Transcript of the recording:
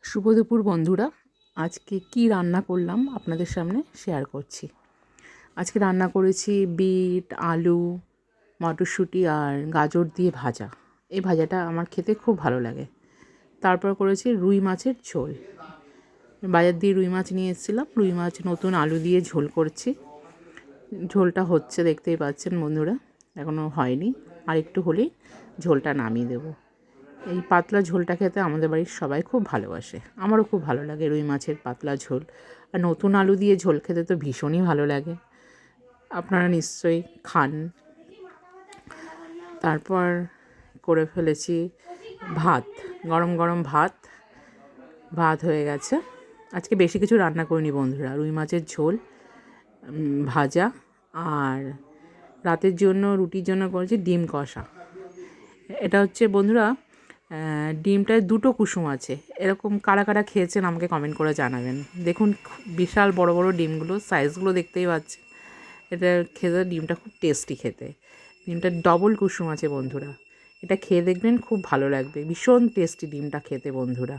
শুভ দুপুর বন্ধুরা, আজকে কি রান্না করলাম আপনাদের সামনে শেয়ার করছি। আজকে রান্না করেছি বিট, আলু, মটরশুঁটি আর গাজর দিয়ে ভাজা। এই ভাজাটা আমার খেতে খুব ভালো লাগে। তারপর করেছি রুই মাছের ঝোল। বাজার দিয়ে রুই মাছ নিয়ে এসেছিলাম, রুই মাছ নতুন আলু দিয়ে ঝোল করছি। ঝোলটা হচ্ছে, দেখতেই পাচ্ছেন বন্ধুরা, এখনও হয়নি, আর একটু হলেই ঝোলটা নামিয়ে দেবো। এই পাতলা ঝোলটা খেতে আমাদের বাড়ির সবাই খুব ভালোবাসে, আমারও খুব ভালো লাগে রুই মাছের পাতলা ঝোল। আর নতুন আলু দিয়ে ঝোল খেতে তো ভীষণই ভালো লাগে, আপনারা নিশ্চয়ই খান। তারপর করে ফেলেছি ভাত, গরম গরম ভাত হয়ে গেছে। আজকে বেশি কিছু রান্না করিনি বন্ধুরা, রুই মাছের ঝোল, ভাজা, আর রাতের জন্য রুটির জন্য করেছি ডিম কষা। এটা হচ্ছে বন্ধুরা, ডিমটায় দুটো কুসুম আছে। এরকম কারা কারা খেয়েছেন আমাকে কমেন্ট করে জানাবেন। দেখুন বিশাল বড় বড় ডিমগুলো, সাইজগুলো দেখতেই পাচ্ছেন। এটা খেতে, ডিমটা খুব টেস্টি খেতে। ডিমটা ডবল কুসুম আছে বন্ধুরা, এটা খেয়ে দেখবেন, খুব ভালো লাগবে, ভীষণ টেস্টি ডিমটা খেতে বন্ধুরা।